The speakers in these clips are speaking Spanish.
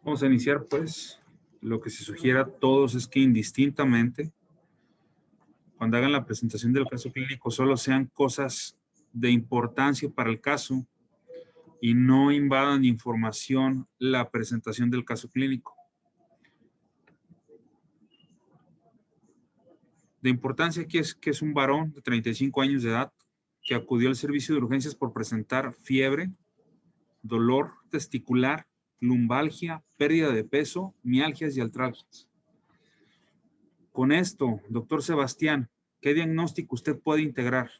Vamos a iniciar, pues. Lo que se sugiere a todos es que indistintamente, cuando hagan la presentación del caso clínico, solo sean cosas de importancia para el caso y no invadan de información la presentación del caso clínico. De importancia aquí es que es un varón de 35 años de edad que acudió al servicio de urgencias por presentar fiebre, dolor testicular, lumbalgia, pérdida de peso, mialgias y artralgias. Con esto, doctor Sebastián, ¿qué diagnóstico usted puede integrar?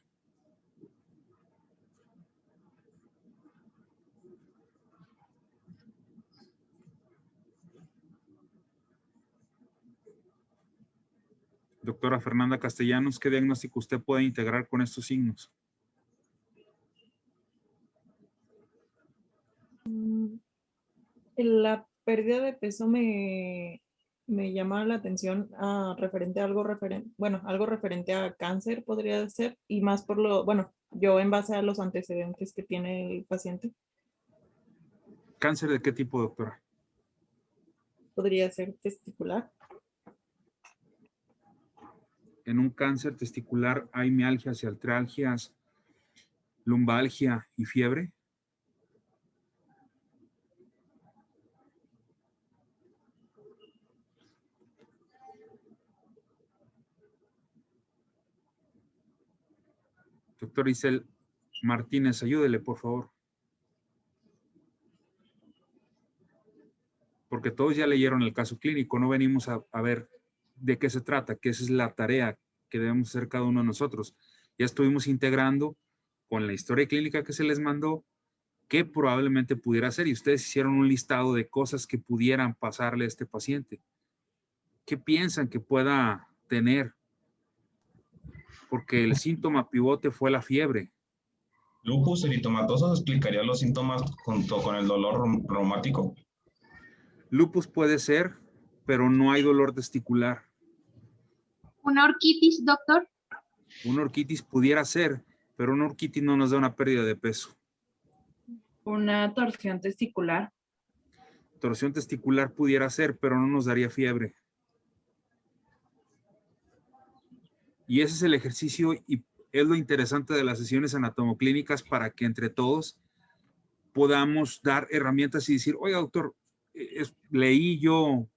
Doctora Fernanda Castellanos, ¿qué diagnóstico usted puede integrar con estos signos? La pérdida de peso me llama la atención referente a algo algo referente a cáncer podría ser, y más por yo en base a los antecedentes que tiene el paciente. ¿Cáncer de qué tipo, doctora? Podría ser testicular. En un cáncer testicular hay mialgias y artralgias, lumbalgia y fiebre. Doctor Isel Martínez, ayúdele, por favor. Porque todos ya leyeron el caso clínico, no venimos a ver de qué se trata, que esa es la tarea que debemos hacer cada uno de nosotros. Ya estuvimos integrando con la historia clínica que se les mandó, qué probablemente pudiera ser, y ustedes hicieron un listado de cosas que pudieran pasarle a este paciente. ¿Qué piensan que pueda tener? Porque el síntoma pivote fue la fiebre. Lupus eritematoso explicaría los síntomas junto con el dolor reumático. Lupus puede ser, pero no hay dolor testicular. ¿Una orquitis, doctor? Una orquitis pudiera ser, pero una orquitis no nos da una pérdida de peso. Una torsión testicular. Torsión testicular pudiera ser, pero no nos daría fiebre. Y ese es el ejercicio y es lo interesante de las sesiones anatomoclínicas para que entre todos podamos dar herramientas y decir, oiga, doctor, leí yo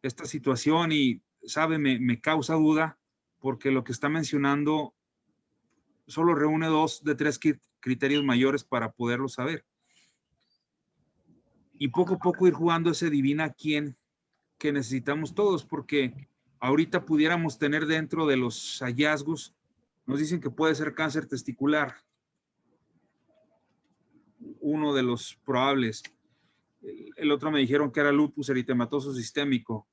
esta situación y, sabe, me causa duda porque lo que está mencionando solo reúne 2 de 3 criterios mayores para poderlo saber. Y poco a poco ir jugando ese adivina quién que necesitamos todos, porque ahorita pudiéramos tener dentro de los hallazgos, nos dicen que puede ser cáncer testicular, uno de los probables. El otro me dijeron que era lupus eritematoso sistémico,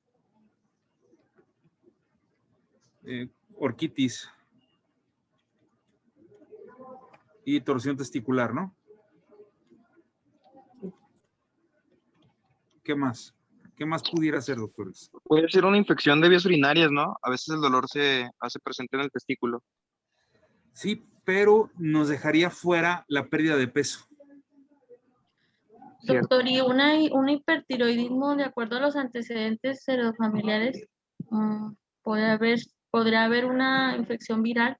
orquitis y torsión testicular, ¿no? ¿Qué más? ¿Qué más pudiera ser, doctores? Puede ser una infección de vías urinarias, ¿no? A veces el dolor se hace presente en el testículo. Sí, pero nos dejaría fuera la pérdida de peso. Cierto. Doctor, ¿y un hipertiroidismo de acuerdo a los antecedentes serofamiliares? ¿Podría haber una infección viral?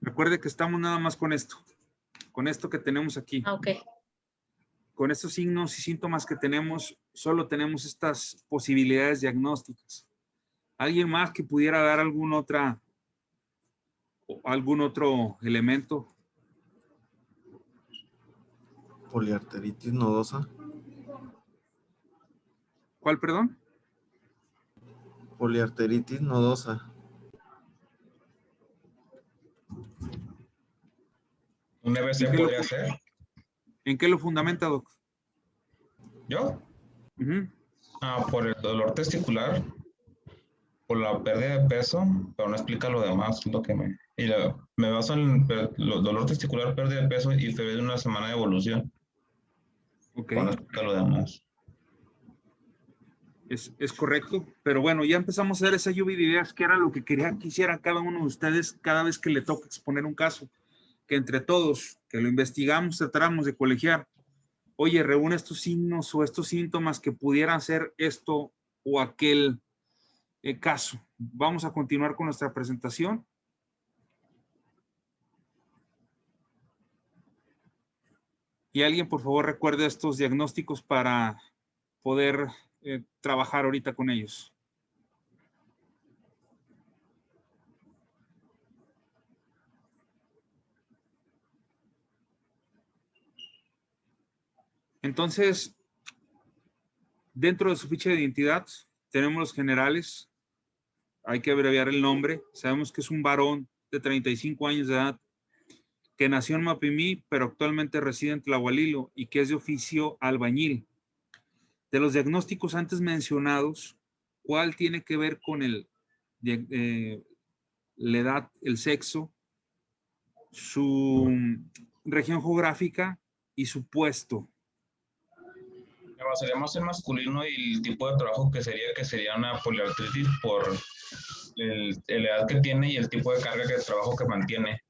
Recuerde que estamos nada más con esto que tenemos aquí. Ok. Con estos signos y síntomas que tenemos, solo tenemos estas posibilidades diagnósticas. ¿Alguien más que pudiera dar algún otro elemento? Poliarteritis nodosa. ¿Cuál, perdón? Poliarteritis nodosa. ¿Un EBC podría ser? ¿En qué lo fundamenta, doc? ¿Yo? Uh-huh. Por el dolor testicular, por la pérdida de peso, pero no explica lo demás, me baso en el dolor testicular, pérdida de peso y fiebre de una semana de evolución. Ok. Pero no explica lo demás. Es correcto, pero bueno, ya empezamos a hacer esa lluvia de ideas, que era lo que quería que hiciera cada uno de ustedes cada vez que le toca exponer un caso, que entre todos, que lo investigamos, tratamos de colegiar, oye, reúne estos signos o estos síntomas que pudieran ser esto o aquel caso. Vamos a continuar con nuestra presentación. Y alguien, por favor, recuerde estos diagnósticos para poder trabajar ahorita con ellos. Entonces, dentro de su ficha de identidad, tenemos los generales. Hay que abreviar el nombre. Sabemos que es un varón de 35 años de edad que nació en Mapimí, pero actualmente reside en Tlahualilo y que es de oficio albañil. De los diagnósticos antes mencionados, ¿cuál tiene que ver con la edad, el sexo, su región geográfica y su puesto? Sería más el masculino y el tipo de trabajo que sería una poliartritis por la edad que tiene y el tipo de carga de trabajo que mantiene.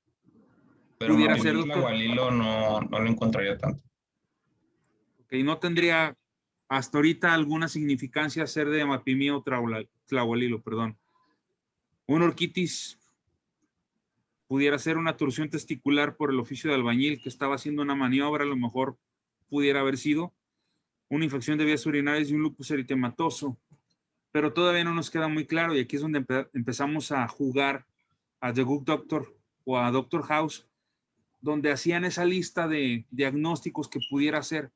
Pero Pudiera ser, doctor. Tlahualilo no lo encontraría tanto. Ok, no tendría hasta ahorita alguna significancia ser de Mapimí o Tlahualilo, perdón. Una orquitis pudiera ser una torsión testicular por el oficio de albañil que estaba haciendo una maniobra, a lo mejor pudiera haber sido una infección de vías urinarias y un lupus eritematoso, pero todavía no nos queda muy claro y aquí es donde empezamos a jugar a The Good Doctor o a Doctor House, donde hacían esa lista de diagnósticos que pudiera hacer.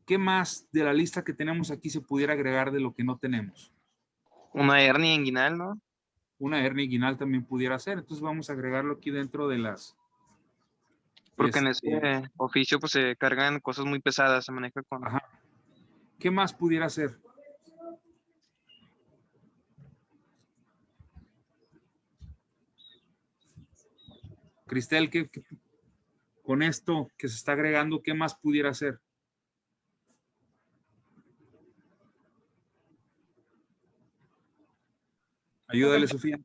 ¿Qué más de la lista que tenemos aquí se pudiera agregar de lo que no tenemos? Una hernia inguinal, ¿no? Una hernia inguinal también pudiera ser, entonces vamos a agregarlo aquí dentro de las... Porque en ese oficio pues se cargan cosas muy pesadas, se maneja con... Ajá. ¿Qué más pudiera ser? Cristel, con esto que se está agregando, ¿qué más pudiera ser? Ayúdale, Sofía.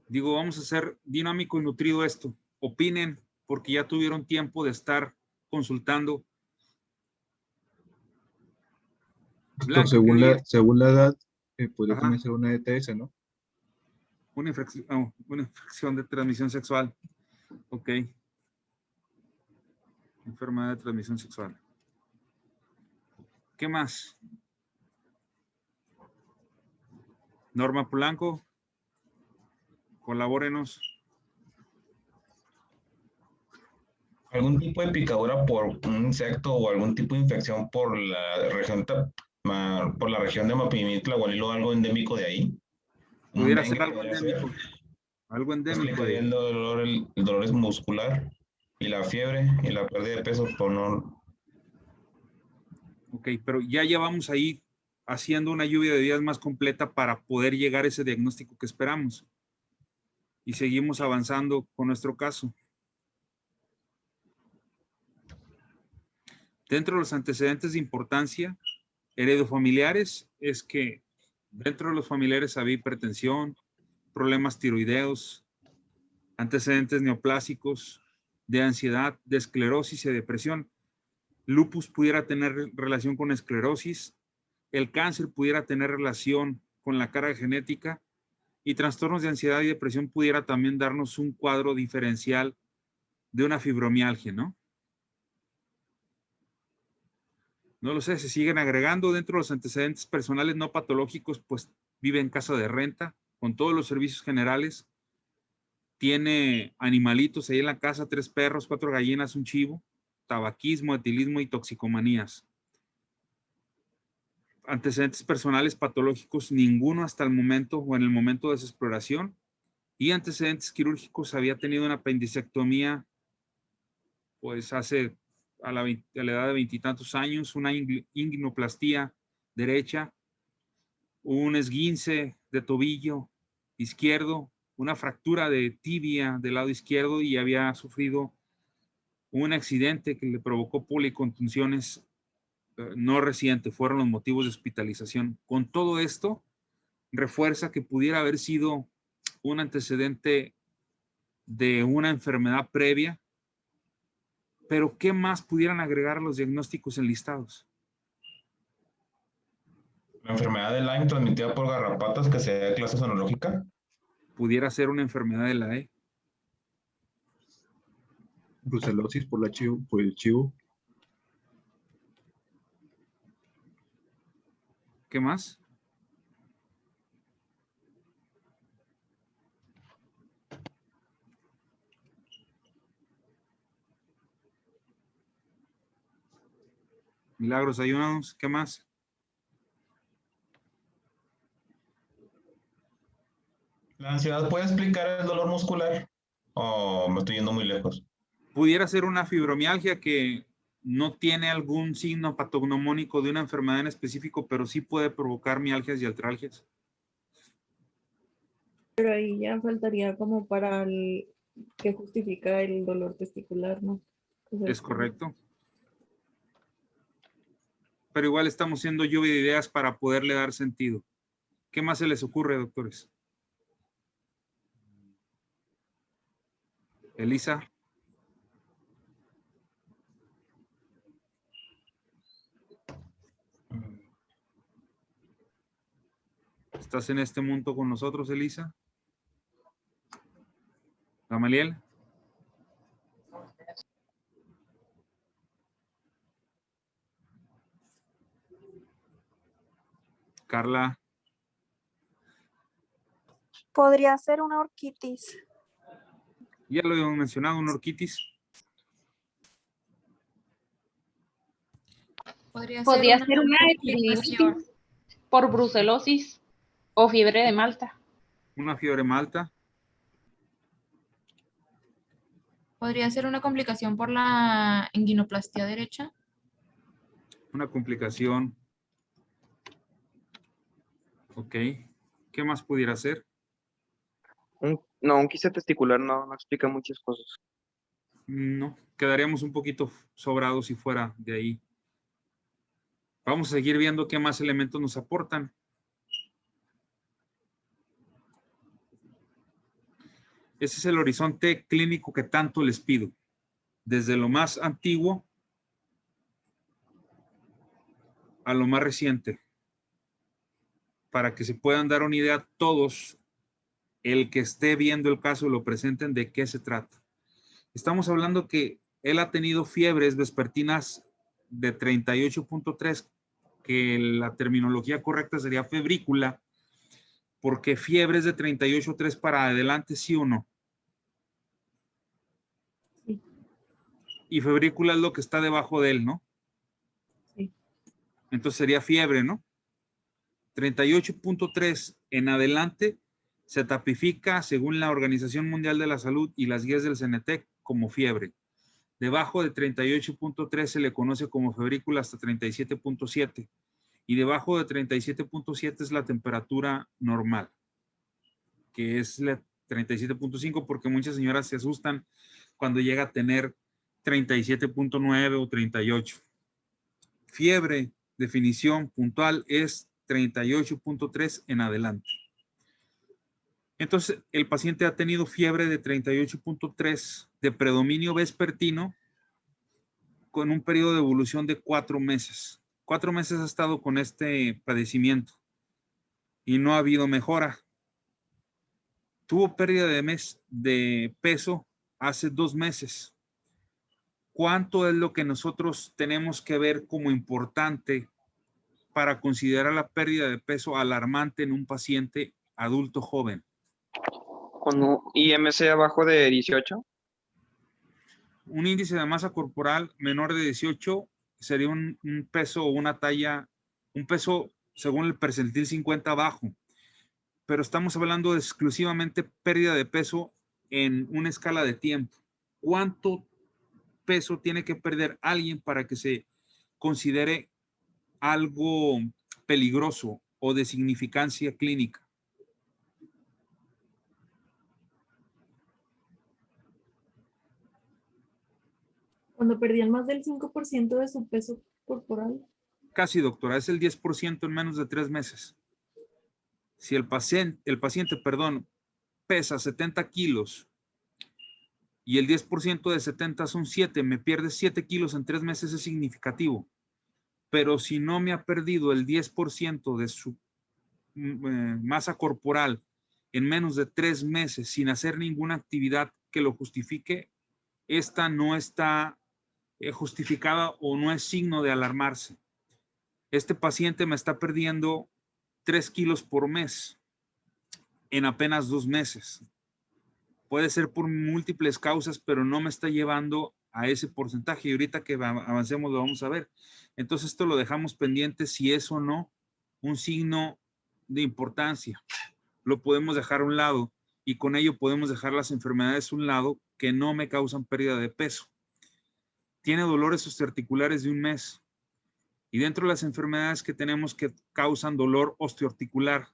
Digo, vamos a hacer dinámico y nutrido esto. Opinen, porque ya tuvieron tiempo de estar consultando. Blanca, según la edad, podría también ser una ETS, ¿no? Una infección de transmisión sexual. Ok. Enfermedad de transmisión sexual. ¿Qué más? Norma Polanco, colabórenos. ¿Algún tipo de picadura por un insecto o algún tipo de infección por la región de Mapimí, Tlahualilo, algo endémico de ahí? Pudiera ser algo endémico. Algo endémico. El dolor es muscular y la fiebre y la pérdida de peso por no... Ok, pero ya vamos a ir haciendo una lluvia de días más completa para poder llegar a ese diagnóstico que esperamos. Y seguimos avanzando con nuestro caso. Dentro de los antecedentes de importancia, heredofamiliares, es que dentro de los familiares había hipertensión, problemas tiroideos, antecedentes neoplásicos, de ansiedad, de esclerosis y depresión. Lupus pudiera tener relación con esclerosis, el cáncer pudiera tener relación con la carga genética y trastornos de ansiedad y depresión pudiera también darnos un cuadro diferencial de una fibromialgia, ¿no? No lo sé, se siguen agregando dentro de los antecedentes personales no patológicos, pues vive en casa de renta, con todos los servicios generales, tiene animalitos ahí en la casa, 3 perros, 4 gallinas, un chivo, tabaquismo, etilismo y toxicomanías. Antecedentes personales patológicos, ninguno hasta el momento o en el momento de su exploración. Y antecedentes quirúrgicos, había tenido una apendicectomía, pues hace a la edad de 20 y tantos años, una inguinoplastía derecha, un esguince de tobillo izquierdo, una fractura de tibia del lado izquierdo y había sufrido un accidente que le provocó policontusiones no reciente, fueron los motivos de hospitalización. Con todo esto, refuerza que pudiera haber sido un antecedente de una enfermedad previa, pero ¿qué más pudieran agregar a los diagnósticos enlistados? La enfermedad de Lyme transmitida por garrapatas que sea de clase zoonológica. Pudiera ser una enfermedad de la E. Brucelosis por el chivo. ¿Qué más? Milagros, ayúdanos. ¿Qué más? ¿La ansiedad puede explicar el dolor muscular? ¿O me estoy yendo muy lejos? Pudiera ser una fibromialgia que no tiene algún signo patognomónico de una enfermedad en específico, pero sí puede provocar mialgias y artralgias. Pero ahí ya faltaría como para el que justifica el dolor testicular, ¿no? O sea, Es correcto. Pero igual estamos siendo lluvia de ideas para poderle dar sentido. ¿Qué más se les ocurre, doctores? Elisa. ¿Estás en este mundo con nosotros, Elisa? Gamaliel. Carla. Podría ser una orquitis. Ya lo hemos mencionado, una orquitis. Podría Podría ser ser una complicación. epididimitis por brucelosis o fiebre de Malta. Una fiebre malta. Podría ser una complicación por la inguinoplastia derecha. Una complicación. Ok. ¿Qué más pudiera ser? No, un quiste testicular no explica muchas cosas. No, quedaríamos un poquito sobrados si fuera de ahí. Vamos a seguir viendo qué más elementos nos aportan. Ese es el horizonte clínico que tanto les pido. Desde lo más antiguo a lo más reciente. Para que se puedan dar una idea todos, el que esté viendo el caso lo presenten de qué se trata. Estamos hablando que él ha tenido fiebres vespertinas de 38.3, que la terminología correcta sería febrícula, porque fiebres de 38.3 para adelante, ¿sí o no? Sí. Y febrícula es lo que está debajo de él, ¿no? Sí. Entonces sería fiebre, ¿no? 38.3 en adelante se tipifica según la Organización Mundial de la Salud y las guías del CENETEC como fiebre. Debajo de 38.3 se le conoce como febrícula hasta 37.7 y debajo de 37.7 es la temperatura normal, que es la 37.5, porque muchas señoras se asustan cuando llega a tener 37.9 o 38. Fiebre, definición puntual, es 38.3 en adelante. Entonces, el paciente ha tenido fiebre de 38.3 de predominio vespertino con un periodo de evolución de 4 meses. 4 meses ha estado con este padecimiento y no ha habido mejora. Tuvo pérdida de peso hace 2 meses. ¿Cuánto es lo que nosotros tenemos que ver como importante para considerar la pérdida de peso alarmante en un paciente adulto joven? Con un IMC abajo de 18. Un índice de masa corporal menor de 18 sería un peso o una talla, un peso según el percentil 50 bajo. Pero estamos hablando de exclusivamente pérdida de peso en una escala de tiempo. ¿Cuánto peso tiene que perder alguien para que se considere algo peligroso o de significancia clínica? Cuando perdían más del 5% de su peso corporal. Casi, doctora, es el 10% en menos de 3 meses. Si el paciente, pesa 70 kilos y el 10% de 70 son 7, me pierdes 7 kilos en 3 meses, es significativo. Pero si no me ha perdido el 10% de su masa corporal en menos de 3 meses sin hacer ninguna actividad que lo justifique, esta no está justificada o no es signo de alarmarse. Este paciente me está perdiendo 3 kilos por mes en apenas 2 meses. Puede ser por múltiples causas, pero no me está llevando a ese porcentaje. Y ahorita que avancemos lo vamos a ver. Entonces esto lo dejamos pendiente si es o no un signo de importancia. Lo podemos dejar a un lado y con ello podemos dejar las enfermedades a un lado que no me causan pérdida de peso. Tiene dolores osteoarticulares de un mes. Y dentro de las enfermedades que tenemos que causan dolor osteoarticular,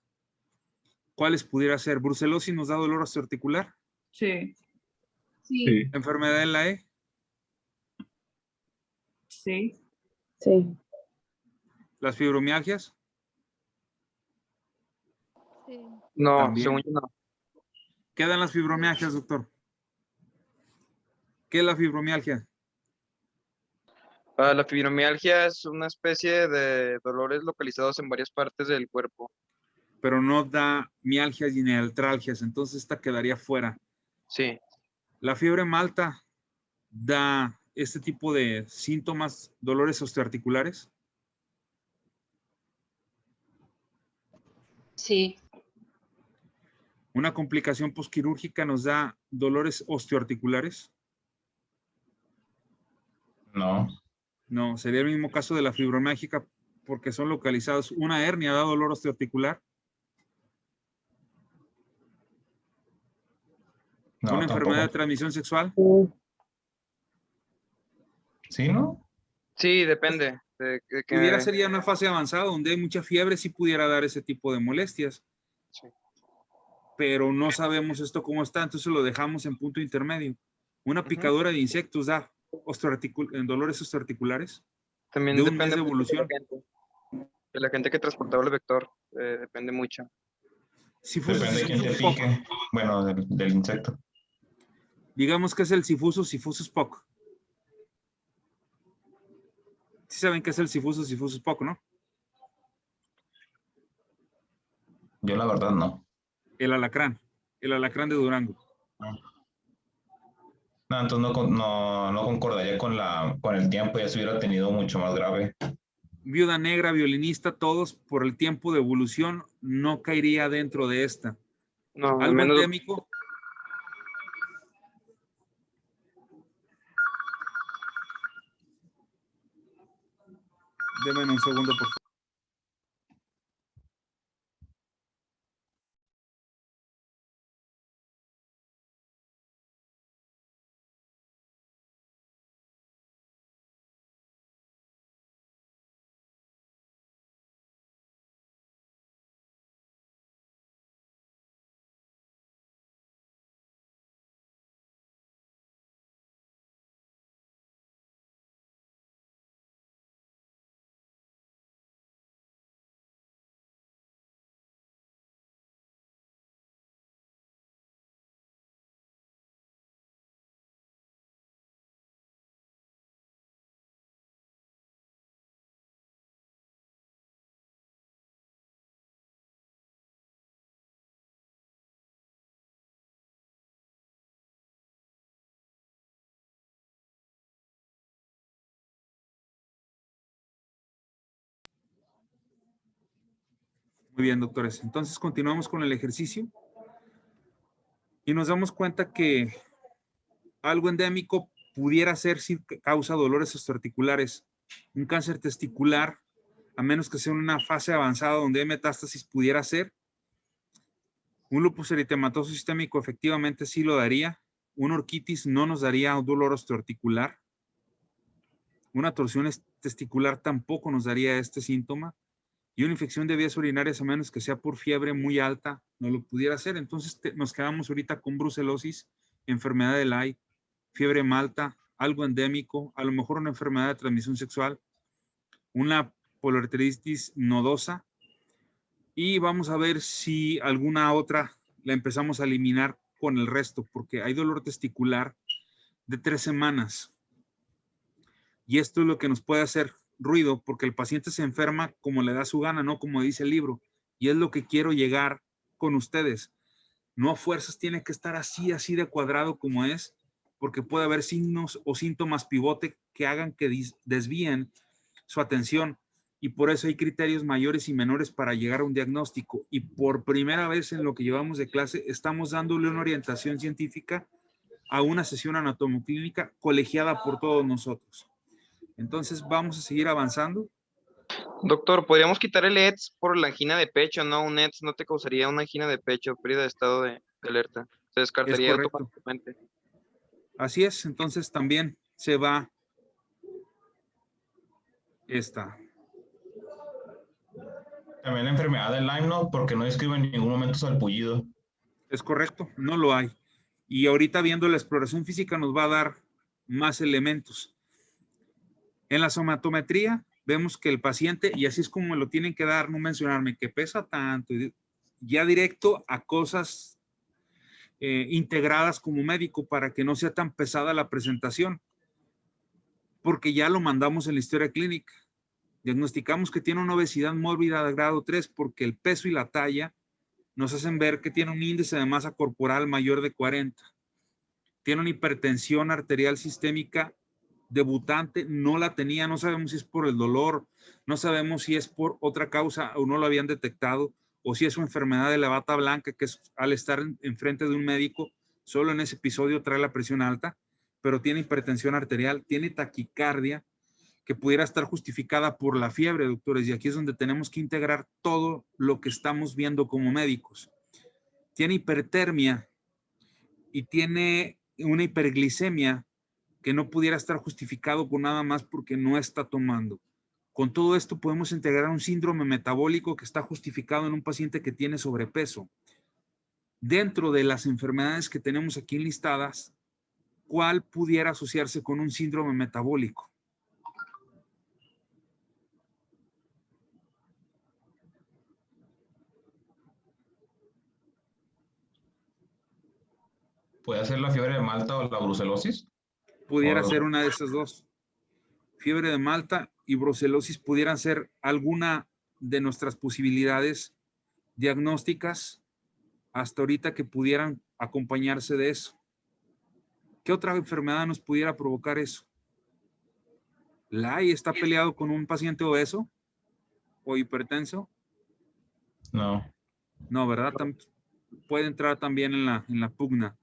¿cuáles pudiera ser? ¿Brucelosis nos da dolor osteoarticular? Sí. Sí. ¿Enfermedad de la E? Sí. Sí. ¿Las fibromialgias? No, También. según yo no. ¿Qué dan las fibromialgias, doctor? ¿Qué es la fibromialgia? La fibromialgia es una especie de dolores localizados en varias partes del cuerpo. Pero no da mialgias ni nealtralgias, entonces esta quedaría fuera. Sí. La fiebre malta da este tipo de síntomas, dolores osteoarticulares. Sí. Una complicación posquirúrgica nos da dolores osteoarticulares. No. No, sería el mismo caso de la fibromialgia porque son localizados. Una hernia da dolor osteoarticular. No, Una enfermedad de tampoco. transmisión sexual. ¿Sí, no? Sí, depende. Pudiera ser ya una fase avanzada donde hay mucha fiebre, sí pudiera dar ese tipo de molestias. Sí. Pero no sabemos esto cómo está, entonces lo dejamos en punto intermedio. Una picadura de insectos da dolores osteoarticulares. También De un depende mes de mucho evolución. de la gente que transportaba el vector. Depende mucho. Sifusus Depende de quién te sifusus pique. Bueno, del insecto. Digamos que es el sifusus poc. Sí saben qué es el sifusus poc, ¿no? Yo la verdad no. El alacrán de Durango. No, entonces no concordaría con el tiempo, ya se hubiera tenido mucho más grave. Viuda negra, violinista, todos por el tiempo de evolución no caería dentro de esta. No, al Algo menos endémico. Deme un segundo, por favor. Muy bien, doctores. Entonces continuamos con el ejercicio y nos damos cuenta que algo endémico pudiera ser si causa dolores osteoarticulares. Un cáncer testicular, a menos que sea en una fase avanzada donde hay metástasis, pudiera ser. Un lupus eritematoso sistémico efectivamente sí lo daría. Una orquitis no nos daría un dolor osteoarticular. Una torsión testicular tampoco nos daría este síntoma. Y una infección de vías urinarias, a menos que sea por fiebre muy alta, no lo pudiera hacer. Entonces nos quedamos ahorita con brucelosis, enfermedad de Lyme, fiebre malta, algo endémico, a lo mejor una enfermedad de transmisión sexual, una poliarteritis nodosa, y vamos a ver si alguna otra la empezamos a eliminar con el resto, porque hay dolor testicular de 3 semanas. Y esto es lo que nos puede hacer ruido, porque el paciente se enferma como le da su gana, no como dice el libro. Y es lo que quiero llegar con ustedes. No a fuerzas tiene que estar así de cuadrado como es, porque puede haber signos o síntomas pivote que hagan que desvíen su atención. Y por eso hay criterios mayores y menores para llegar a un diagnóstico. Y por primera vez en lo que llevamos de clase, estamos dándole una orientación científica a una sesión anatomoclínica colegiada por todos nosotros. Entonces, vamos a seguir avanzando. Doctor, podríamos quitar el ETS por la angina de pecho, ¿no? Un ETS no te causaría una angina de pecho, pérdida de estado de alerta. Se descartaría automáticamente. Así es, entonces también se va esta. También la enfermedad del Lyme, ¿no? Porque no describe en ningún momento salpullido. Es correcto, no lo hay. Y ahorita viendo la exploración física nos va a dar más elementos. En la somatometría vemos que el paciente, y así es como me lo tienen que dar, no mencionarme que pesa tanto, ya directo a cosas integradas como médico para que no sea tan pesada la presentación, porque ya lo mandamos en la historia clínica. Diagnosticamos que tiene una obesidad mórbida de grado 3 porque el peso y la talla nos hacen ver que tiene un índice de masa corporal mayor de 40. Tiene una hipertensión arterial sistémica debutante, no la tenía, no sabemos si es por el dolor, no sabemos si es por otra causa o no lo habían detectado, o si es una enfermedad de la bata blanca, que es al estar enfrente de un médico, solo en ese episodio trae la presión alta, pero tiene hipertensión arterial, tiene taquicardia, que pudiera estar justificada por la fiebre, doctores, y aquí es donde tenemos que integrar todo lo que estamos viendo como médicos. Tiene hipertermia y tiene una hiperglicemia que no pudiera estar justificado con nada más porque no está tomando. Con todo esto podemos integrar un síndrome metabólico que está justificado en un paciente que tiene sobrepeso. Dentro de las enfermedades que tenemos aquí enlistadas, ¿cuál pudiera asociarse con un síndrome metabólico? ¿Puede ser la fiebre de Malta o la brucelosis? Pudiera ser una de esas dos. Fiebre de Malta y brucelosis pudieran ser alguna de nuestras posibilidades diagnósticas hasta ahorita que pudieran acompañarse de eso. ¿Qué otra enfermedad nos pudiera provocar eso? ¿LAI está peleado con un paciente obeso o hipertenso? No. No, ¿verdad? Puede entrar también en la pugna.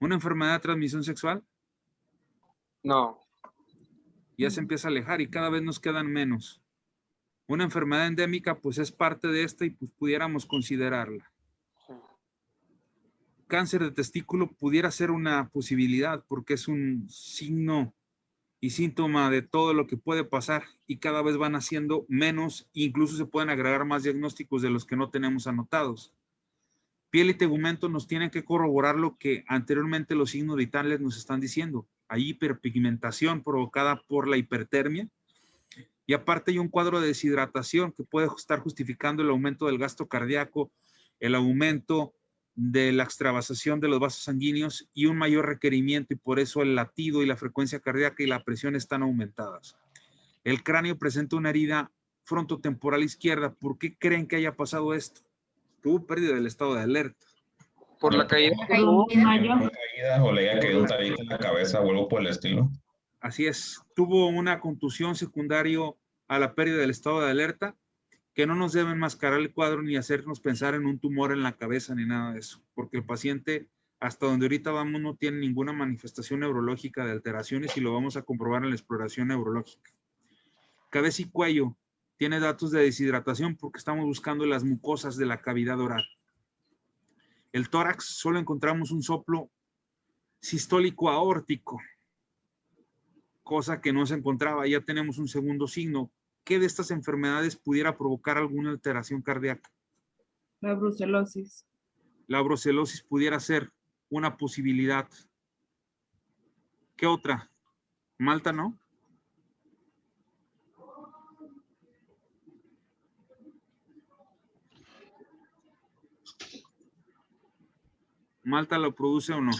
¿Una enfermedad de transmisión sexual? No. Ya se empieza a alejar y cada vez nos quedan menos. Una enfermedad endémica, pues es parte de esta y pues pudiéramos considerarla. Cáncer de testículo pudiera ser una posibilidad porque es un signo y síntoma de todo lo que puede pasar y cada vez van haciendo menos, incluso se pueden agregar más diagnósticos de los que no tenemos anotados. Piel y tegumento nos tienen que corroborar lo que anteriormente los signos vitales nos están diciendo. Hay hiperpigmentación provocada por la hipertermia y aparte hay un cuadro de deshidratación que puede estar justificando el aumento del gasto cardíaco, el aumento de la extravasación de los vasos sanguíneos y un mayor requerimiento y por eso el latido y la frecuencia cardíaca y la presión están aumentadas. El cráneo presenta una herida frontotemporal izquierda. ¿Por qué creen que haya pasado esto? Tuvo pérdida del estado de alerta. Por la caída. O le haya caído un tabique en la cabeza o algo por el estilo. Así es. Tuvo una contusión secundario a la pérdida del estado de alerta que no nos debe enmascarar el cuadro ni hacernos pensar en un tumor en la cabeza ni nada de eso, porque el paciente, hasta donde ahorita vamos, no tiene ninguna manifestación neurológica de alteraciones y lo vamos a comprobar en la exploración neurológica. Cabeza y cuello tiene datos de deshidratación porque estamos buscando las mucosas de la cavidad oral. El tórax solo encontramos un soplo sistólico aórtico, cosa que no se encontraba. Ya tenemos un segundo signo. ¿Qué de estas enfermedades pudiera provocar alguna alteración cardíaca? La brucelosis. La brucelosis pudiera ser una posibilidad. ¿Qué otra? Malta, ¿no? ¿Malta lo produce o no?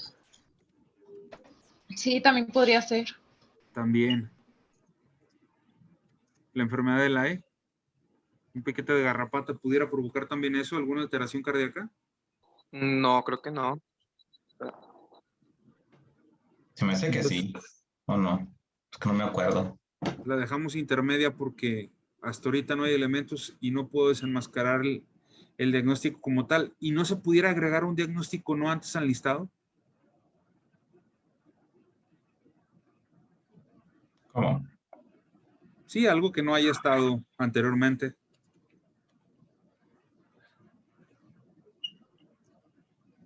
Sí, también podría ser. También. La enfermedad de la E. Un piquete de garrapata pudiera provocar también eso, alguna alteración cardíaca. No, creo que no. Se me hace que sí, o no. Es que no me acuerdo. La dejamos intermedia porque hasta ahorita no hay elementos y no puedo desenmascarar el diagnóstico como tal. ¿Y no se pudiera agregar un diagnóstico no antes al listado? ¿Cómo? Sí, algo que no haya estado anteriormente.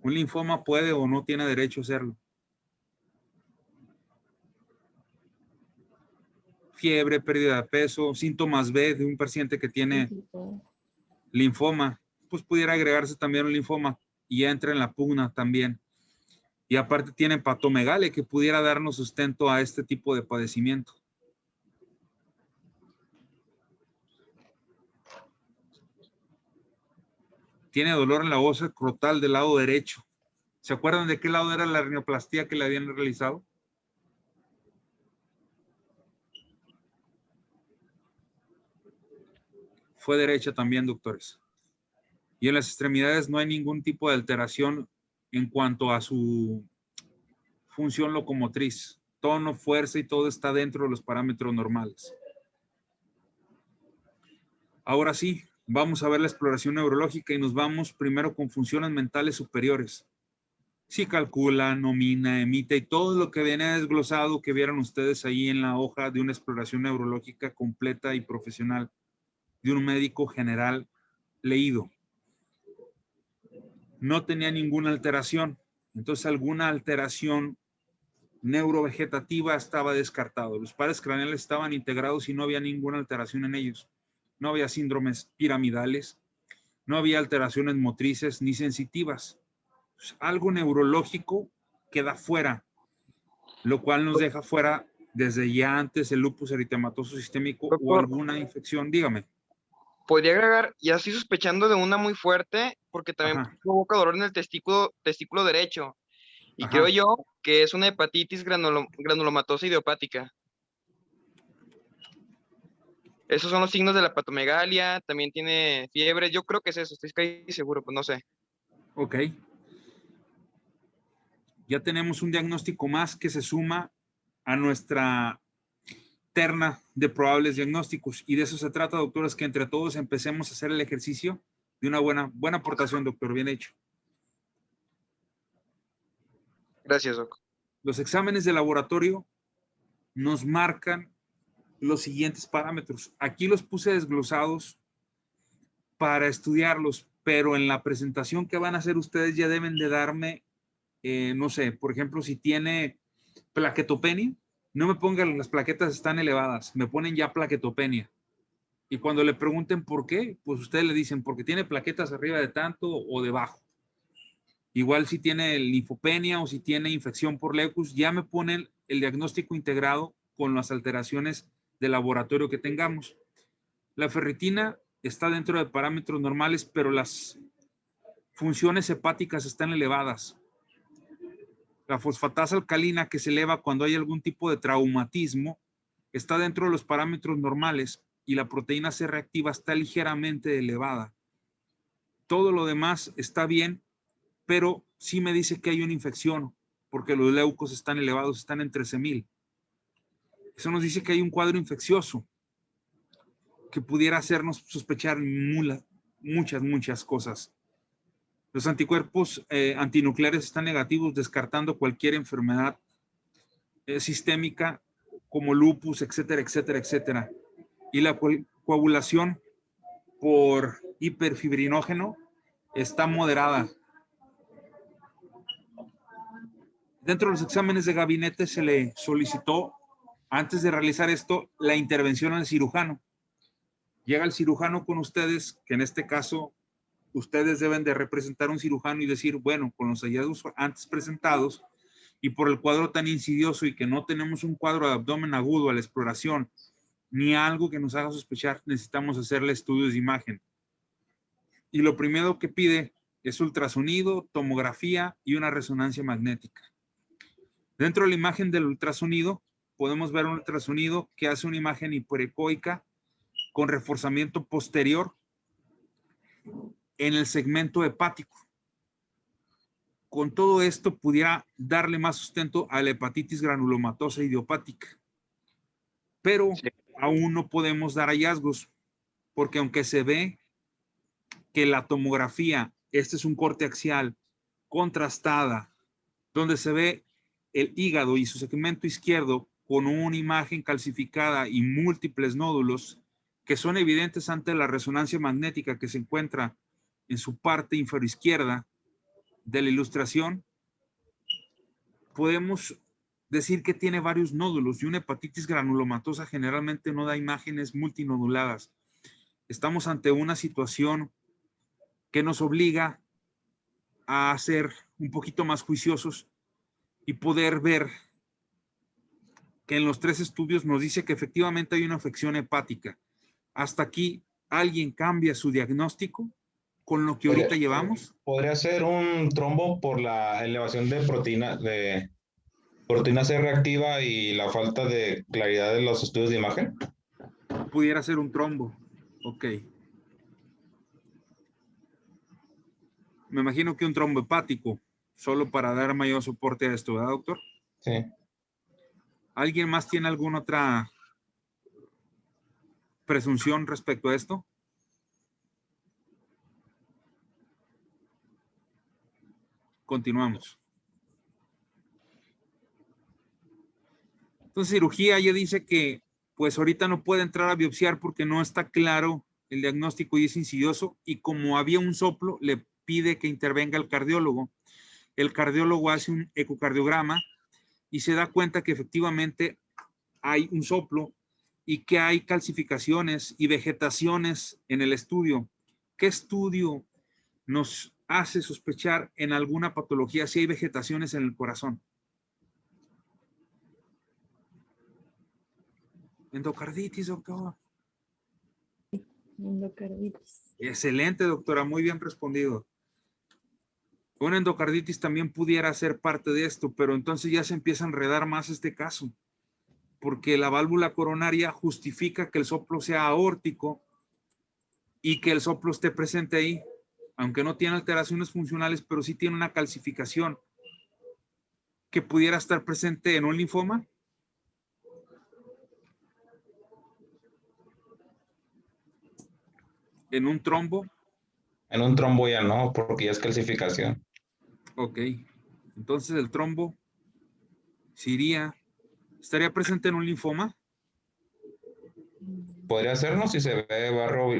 Un linfoma puede o no tiene derecho a hacerlo. Fiebre, pérdida de peso, síntomas B de un paciente que tiene linfoma, pues pudiera agregarse también un linfoma y entra en la pugna también. Y aparte tiene hepatomegalia que pudiera darnos sustento a este tipo de padecimiento. Tiene dolor en la ósea crotal del lado derecho. ¿Se acuerdan de qué lado era la rinoplastia que le habían realizado? Fue derecha también, doctores. Y en las extremidades no hay ningún tipo de alteración en cuanto a su función locomotriz. Tono, fuerza y todo está dentro de los parámetros normales. Ahora sí, vamos a ver la exploración neurológica y nos vamos primero con funciones mentales superiores. Si calcula, nomina, emite y todo lo que viene desglosado que vieron ustedes ahí en la hoja de una exploración neurológica completa y profesional de un médico general leído. No tenía ninguna alteración. Entonces, alguna alteración neurovegetativa estaba descartado. Los pares craneales estaban integrados y no había ninguna alteración en ellos. No había síndromes piramidales, no había alteraciones motrices ni sensitivas. Pues, algo neurológico queda fuera, lo cual nos deja fuera desde ya antes el lupus eritematoso sistémico o Doctor, alguna infección. Dígame. podría agregar, ya estoy sospechando de una muy fuerte, porque también Ajá, provoca dolor en el testículo derecho. Y ajá. creo yo que es una hepatitis granulomatosa idiopática. Esos son los signos de la hepatomegalia, también tiene fiebre, yo creo que es eso, estoy casi seguro, pues no sé. Ok. Ya tenemos un diagnóstico más que se suma a nuestra terna de probables diagnósticos. Y de eso se trata, doctores, que entre todos empecemos a hacer el ejercicio de una buena aportación, doctor, bien hecho. Gracias, doc. Los exámenes de laboratorio nos marcan los siguientes parámetros. Aquí los puse desglosados para estudiarlos, pero en la presentación que van a hacer ustedes ya deben de darme, no sé, por ejemplo, si tiene plaquetopenia, no me pongan las plaquetas están elevadas, me ponen ya plaquetopenia. Y cuando le pregunten por qué, pues ustedes le dicen porque tiene plaquetas arriba de tanto o debajo. Igual si tiene linfopenia o si tiene infección por leucus, ya me ponen el diagnóstico integrado con las alteraciones de laboratorio que tengamos. La ferritina está dentro de parámetros normales, pero las funciones hepáticas están elevadas. La fosfatasa alcalina que se eleva cuando hay algún tipo de traumatismo está dentro de los parámetros normales y la proteína C reactiva está ligeramente elevada. Todo lo demás está bien, pero sí me dice que hay una infección porque los leucos están elevados, están en 13,000. Eso nos dice que hay un cuadro infeccioso que pudiera hacernos sospechar muchas cosas. Los anticuerpos antinucleares están negativos, descartando cualquier enfermedad sistémica como lupus, etcétera, etcétera, etcétera. Y la coagulación por hiperfibrinógeno está moderada. Dentro de los exámenes de gabinete se le solicitó, antes de realizar esto, la intervención al cirujano. Llega el cirujano con ustedes, que en este caso ustedes deben de representar a un cirujano y decir, bueno, con los hallazgos antes presentados y por el cuadro tan insidioso y que no tenemos un cuadro de abdomen agudo a la exploración, ni algo que nos haga sospechar, necesitamos hacerle estudios de imagen. Y lo primero que pide es ultrasonido, tomografía y una resonancia magnética. Dentro de la imagen del ultrasonido, podemos ver un ultrasonido que hace una imagen hiperecoica con reforzamiento posterior en el segmento hepático. Con todo esto pudiera darle más sustento a la hepatitis granulomatosa idiopática. Pero aún no podemos dar hallazgos, porque aunque se ve que la tomografía, este es un corte axial contrastada, donde se ve el hígado y su segmento izquierdo con una imagen calcificada y múltiples nódulos que son evidentes ante la resonancia magnética que se encuentra en su parte inferoizquierda de la ilustración, podemos decir que tiene varios nódulos, y una hepatitis granulomatosa generalmente no da imágenes multinoduladas. Estamos ante una situación que nos obliga a ser un poquito más juiciosos y poder ver que en los 3 estudios nos dice que efectivamente hay una afección hepática. Hasta aquí, ¿alguien cambia su diagnóstico con lo que ahorita llevamos? ¿Podría ser un trombo por la elevación de proteína C reactiva y la falta de claridad de los estudios de imagen? Pudiera ser un trombo. Ok. Me imagino que un trombo hepático, solo para dar mayor soporte a esto, ¿verdad, doctor? Sí. ¿Alguien más tiene alguna otra presunción respecto a esto? Continuamos. Entonces, cirugía ya dice que pues ahorita no puede entrar a biopsiar porque no está claro el diagnóstico y es insidioso, y como había un soplo, le pide que intervenga el cardiólogo. El cardiólogo hace un ecocardiograma y se da cuenta que efectivamente hay un soplo y que hay calcificaciones y vegetaciones en el estudio. ¿Qué estudio nos hace sospechar en alguna patología si hay vegetaciones en el corazón? Endocarditis, doctor. Endocarditis. Excelente, doctora, muy bien respondido. Una endocarditis también pudiera ser parte de esto, pero entonces ya se empieza a enredar más este caso, porque la válvula coronaria justifica que el soplo sea aórtico y que el soplo esté presente ahí, aunque no tiene alteraciones funcionales, pero sí tiene una calcificación que pudiera estar presente en un linfoma. ¿En un trombo? En un trombo ya no, porque ya es calcificación. Ok. Entonces el trombo estaría presente en un linfoma. Podría ser, ¿no? Si se ve barro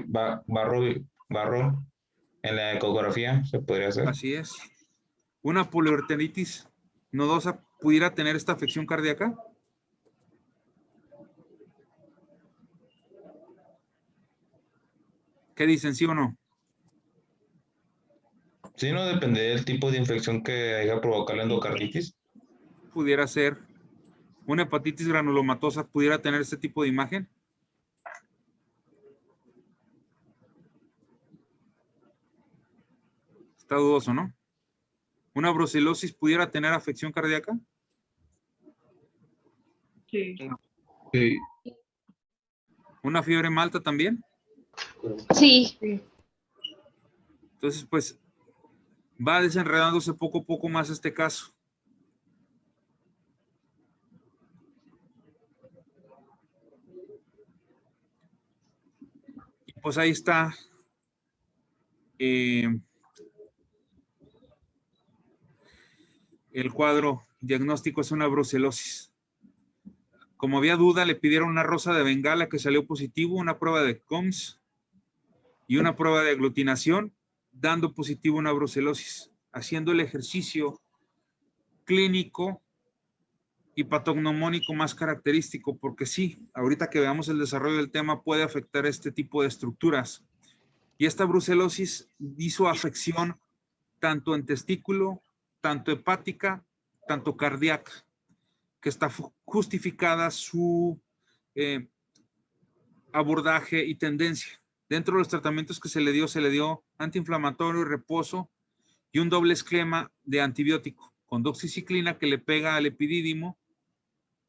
en la ecografía, se podría hacer. Así es. ¿Una poliuretanitis nodosa pudiera tener esta afección cardíaca? ¿Qué dicen, sí o no? Sí, no depende del tipo de infección que haya provocado la endocarditis. Pudiera ser. ¿Una hepatitis granulomatosa pudiera tener este tipo de imagen? Está dudoso, ¿no? ¿Una brucelosis pudiera tener afección cardíaca? Sí. Sí. ¿Una fiebre malta también? Sí. Entonces, pues, va desenredándose poco a poco más este caso. Y pues ahí está. El cuadro diagnóstico es una brucelosis. Como había duda, le pidieron una rosa de Bengala que salió positivo, una prueba de COMS y una prueba de aglutinación, dando positivo una brucelosis, haciendo el ejercicio clínico y patognomónico más característico, porque sí, ahorita que veamos el desarrollo del tema puede afectar este tipo de estructuras. Y esta brucelosis hizo afección tanto en testículo, tanto hepática, tanto cardíaca, que está justificada su abordaje y tendencia. Dentro de los tratamientos que se le dio antiinflamatorio y reposo y un doble esquema de antibiótico con doxiciclina que le pega al epidídimo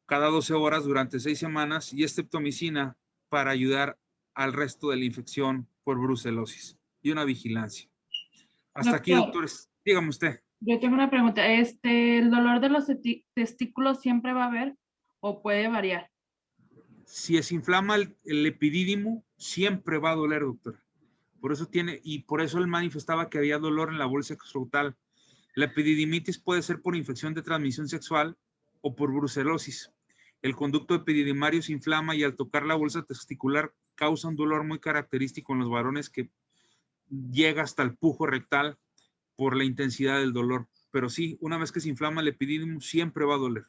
cada 12 horas durante 6 semanas y streptomicina para ayudar al resto de la infección por brucelosis y una vigilancia. Hasta aquí, doctores. Dígame usted. Yo tengo una pregunta. ¿El dolor de los testículos siempre va a haber o puede variar? Si se inflama el epidídimo, siempre va a doler, doctor. Por eso por eso él manifestaba que había dolor en la bolsa escrotal. La epididimitis puede ser por infección de transmisión sexual o por brucelosis. El conducto epididimario se inflama y al tocar la bolsa testicular causa un dolor muy característico en los varones que llega hasta el pujo rectal por la intensidad del dolor. Pero sí, una vez que se inflama el epidídimo, siempre va a doler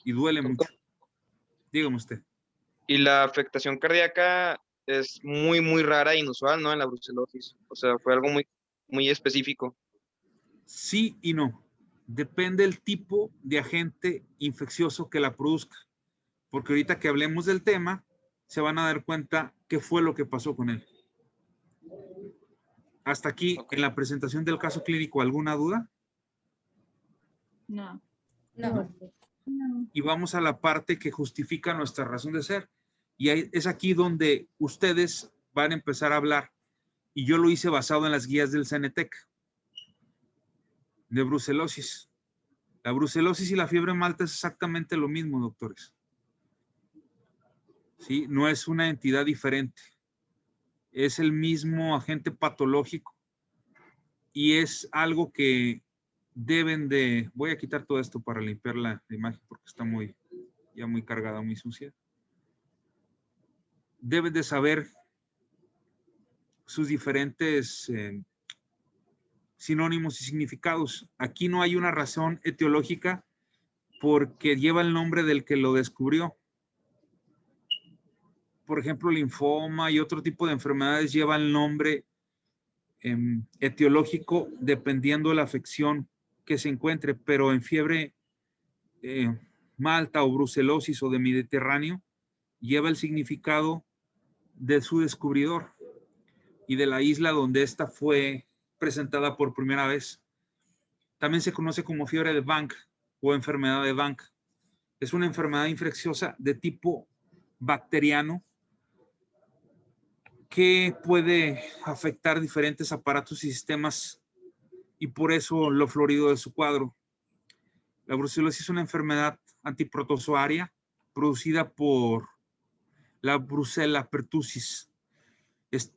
y duele mucho. Dígame usted. Y la afectación cardíaca es muy, muy rara e inusual, ¿no? En la brucelosis. O sea, fue algo muy, muy específico. Sí y no. Depende del tipo de agente infeccioso que la produzca. Porque ahorita que hablemos del tema, se van a dar cuenta qué fue lo que pasó con él. Hasta aquí, en la presentación del caso clínico, ¿alguna duda? No. No. Y vamos a la parte que justifica nuestra razón de ser. Y es aquí donde ustedes van a empezar a hablar. Y yo lo hice basado en las guías del CENETEC de brucelosis. La brucelosis y la fiebre malta es exactamente lo mismo, doctores. ¿Sí? No es una entidad diferente. Es el mismo agente patológico. Y es algo que deben de... Voy a quitar todo esto para limpiar la imagen porque está ya muy cargada, muy sucia. Deben de saber sus diferentes sinónimos y significados. Aquí no hay una razón etiológica porque lleva el nombre del que lo descubrió. Por ejemplo, linfoma y otro tipo de enfermedades llevan el nombre etiológico dependiendo de la afección que se encuentre, pero en fiebre malta o brucelosis o de Mediterráneo lleva el significado de su descubridor y de la isla donde esta fue presentada por primera vez. También se conoce como fiebre de Bank o enfermedad de Bank. Es una enfermedad infecciosa de tipo bacteriano que puede afectar diferentes aparatos y sistemas y por eso lo florido de su cuadro. La brucelosis es una enfermedad antiprotozoaria producida por la Brucella pertussis.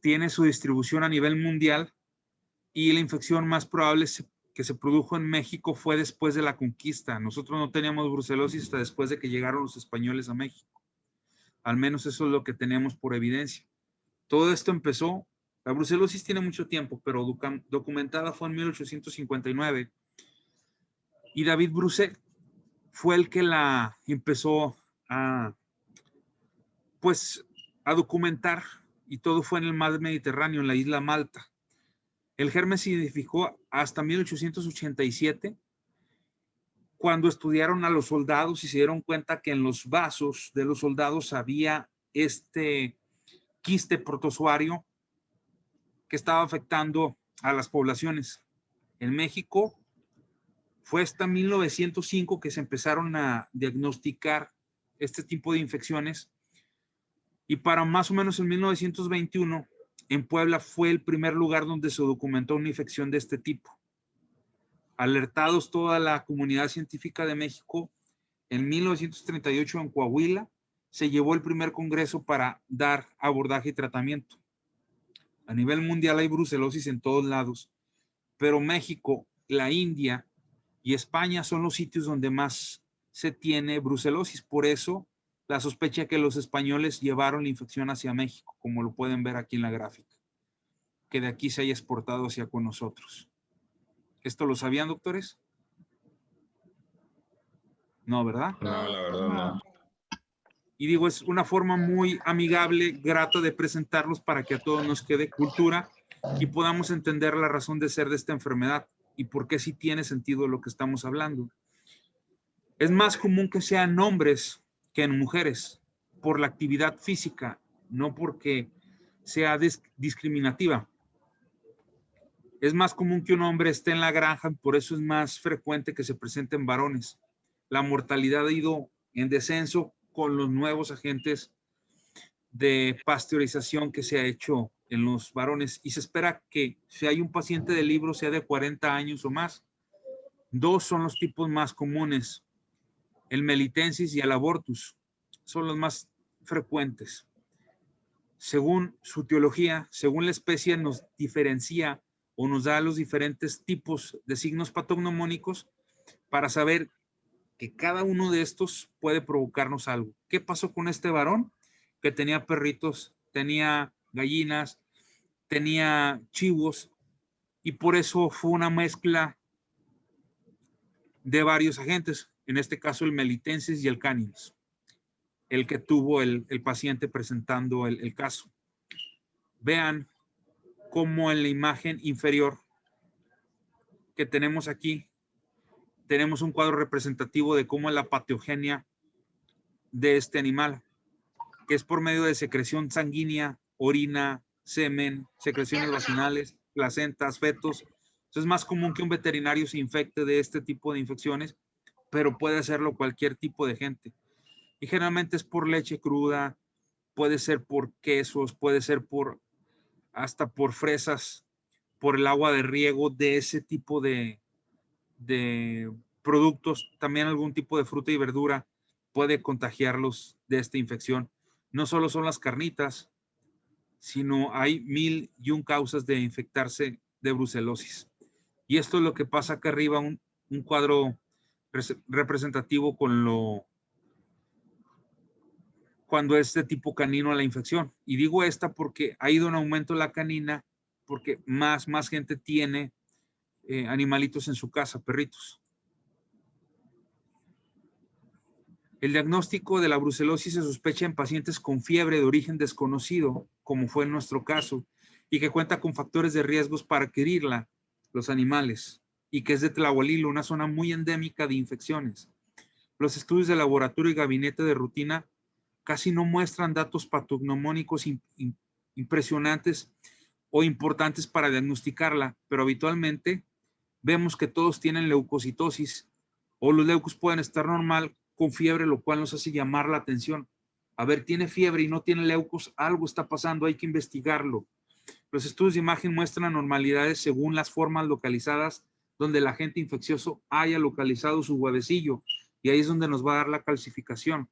Tiene su distribución a nivel mundial y la infección más probable que se produjo en México fue después de la conquista. Nosotros no teníamos brucelosis hasta después de que llegaron los españoles a México. Al menos eso es lo que tenemos por evidencia. Todo esto empezó, la brucelosis tiene mucho tiempo, pero documentada fue en 1859. Y David Brousse fue el que la empezó a documentar y todo fue en el mar Mediterráneo, en la isla Malta. El germen se identificó hasta 1887, cuando estudiaron a los soldados y se dieron cuenta que en los vasos de los soldados había este quiste protozoario que estaba afectando a las poblaciones. En México fue hasta 1905 que se empezaron a diagnosticar este tipo de infecciones y para más o menos en 1921 en Puebla fue el primer lugar donde se documentó una infección de este tipo. Alertados toda la comunidad científica de México, en 1938 en Coahuila se llevó el primer congreso para dar abordaje y tratamiento. A nivel mundial hay brucelosis en todos lados, pero México, la India y España son los sitios donde más se tiene brucelosis. Por eso la sospecha que los españoles llevaron la infección hacia México, como lo pueden ver aquí en la gráfica, que de aquí se haya exportado hacia con nosotros. ¿Esto lo sabían, doctores? No, ¿verdad? No, la verdad no. Y digo, es una forma muy amigable, grata de presentarlos para que a todos nos quede cultura y podamos entender la razón de ser de esta enfermedad y por qué sí tiene sentido lo que estamos hablando. Es más común que sean hombres que en mujeres por la actividad física, no porque sea discriminativa. Es más común que un hombre esté en la granja, por eso es más frecuente que se presenten varones. La mortalidad ha ido en descenso con los nuevos agentes de pasteurización que se ha hecho en los varones, y se espera que si hay un paciente de libro sea de 40 años o más. Dos son los tipos más comunes, el melitensis y el abortus, son los más frecuentes. Según su teología, según la especie nos diferencia o nos da los diferentes tipos de signos patognomónicos para saber que cada uno de estos puede provocarnos algo. ¿Qué pasó con este varón? Que tenía perritos, tenía gallinas, tenía chivos, y por eso fue una mezcla de varios agentes, en este caso el melitensis y el canis, el que tuvo el paciente presentando el caso. Vean cómo en la imagen inferior que tenemos aquí, tenemos un cuadro representativo de cómo es la patogenia de este animal, que es por medio de secreción sanguínea, orina, semen, secreciones vaginales, placentas, fetos. Entonces es más común que un veterinario se infecte de este tipo de infecciones, pero puede hacerlo cualquier tipo de gente. Y generalmente es por leche cruda, puede ser por quesos, puede ser hasta por fresas, por el agua de riego de ese tipo de productos. También algún tipo de fruta y verdura puede contagiarlos de esta infección. No solo son las carnitas, sino hay 1001 causas de infectarse de brucelosis. Y esto es lo que pasa acá arriba, un cuadro representativo cuando es de tipo canino la infección. Y digo esta porque ha ido en aumento la canina, porque más gente tiene animalitos en su casa, perritos. El diagnóstico de la brucelosis se sospecha en pacientes con fiebre de origen desconocido, como fue en nuestro caso, y que cuenta con factores de riesgos para adquirirla, los animales, y que es de Tlahualilo, una zona muy endémica de infecciones. Los estudios de laboratorio y gabinete de rutina casi no muestran datos patognomónicos impresionantes o importantes para diagnosticarla, pero habitualmente vemos que todos tienen leucocitosis, o los leucos pueden estar normal con fiebre, lo cual nos hace llamar la atención. A ver, tiene fiebre y no tiene leucos, algo está pasando, hay que investigarlo. Los estudios de imagen muestran anormalidades según las formas localizadas donde el agente infeccioso haya localizado su huevecillo, y ahí es donde nos va a dar la calcificación.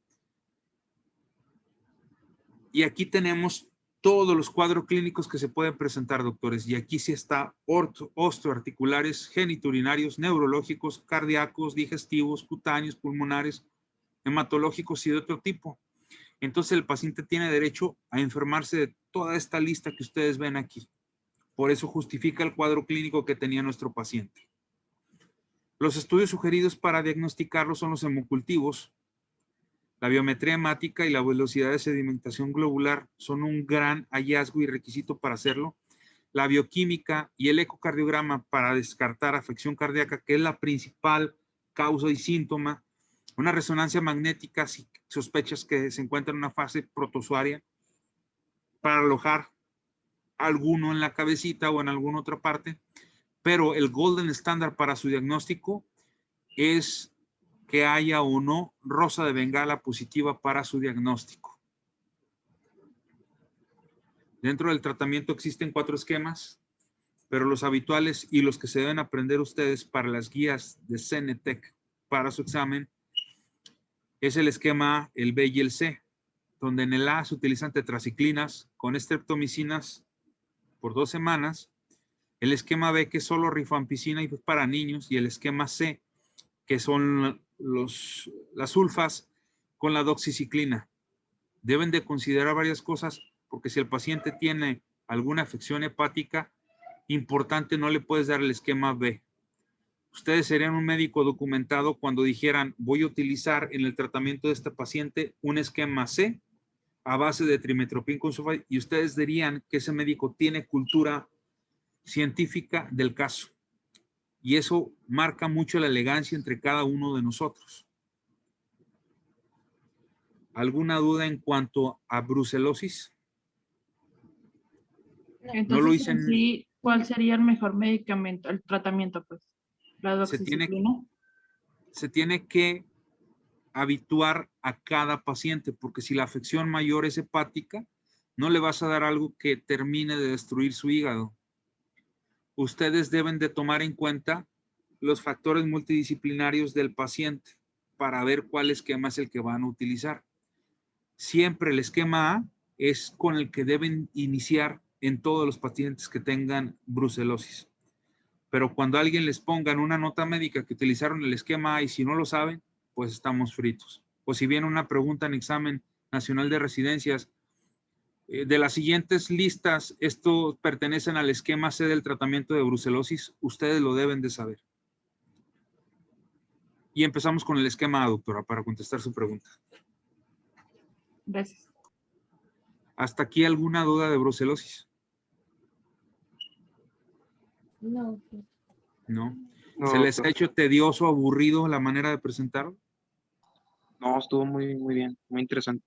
Y aquí tenemos todos los cuadros clínicos que se pueden presentar, doctores. Y aquí sí está osteoarticulares, genitourinarios, neurológicos, cardíacos, digestivos, cutáneos, pulmonares, hematológicos y de otro tipo. Entonces el paciente tiene derecho a enfermarse de toda esta lista que ustedes ven aquí. Por eso justifica el cuadro clínico que tenía nuestro paciente. Los estudios sugeridos para diagnosticarlo son los hemocultivos. La biometría hemática y la velocidad de sedimentación globular son un gran hallazgo y requisito para hacerlo. La bioquímica y el ecocardiograma para descartar afección cardíaca, que es la principal causa y síntoma. Una resonancia magnética si sospechas que se encuentra en una fase protozoaria para alojar alguno en la cabecita o en alguna otra parte. Pero el golden standard para su diagnóstico es que haya o no rosa de bengala positiva para su diagnóstico. Dentro del tratamiento existen 4 esquemas, pero los habituales y los que se deben aprender ustedes para las guías de CENETEC para su examen es el esquema A, el B y el C, donde en el A se utilizan tetraciclinas con estreptomicinas por 2 semanas, el esquema B, que es solo rifampicina y para niños, y el esquema C, que son las sulfas con la doxiciclina. Deben de considerar varias cosas, porque si el paciente tiene alguna afección hepática importante, no le puedes dar el esquema B. Ustedes serían un médico documentado cuando dijeran, voy a utilizar en el tratamiento de este paciente un esquema C a base de trimetoprim con sulfato, y ustedes dirían que ese médico tiene cultura científica del caso. Y eso marca mucho la elegancia entre cada uno de nosotros. ¿Alguna duda en cuanto a brucelosis? Entonces, No lo hice ¿Cuál sería el mejor medicamento, el tratamiento, pues? La Se tiene, doxiciclina. se tiene que habituar a cada paciente, porque si la afección mayor es hepática, no le vas a dar algo que termine de destruir su hígado. Ustedes deben de tomar en cuenta los factores multidisciplinarios del paciente para ver cuál esquema es el que van a utilizar. Siempre el esquema A es con el que deben iniciar en todos los pacientes que tengan brucelosis. Pero cuando alguien les ponga en una nota médica que utilizaron el esquema A y si no lo saben, pues estamos fritos. O si viene una pregunta en examen nacional de residencias, de las siguientes listas, estos pertenecen al esquema C del tratamiento de brucelosis, ustedes lo deben de saber. Y empezamos con el esquema A, doctora, para contestar su pregunta. Gracias. ¿Hasta aquí alguna duda de brucelosis? No. No. No, ¿Se les ha doctor. hecho tedioso, aburrido la manera de presentarlo? No, estuvo muy, muy bien, muy interesante.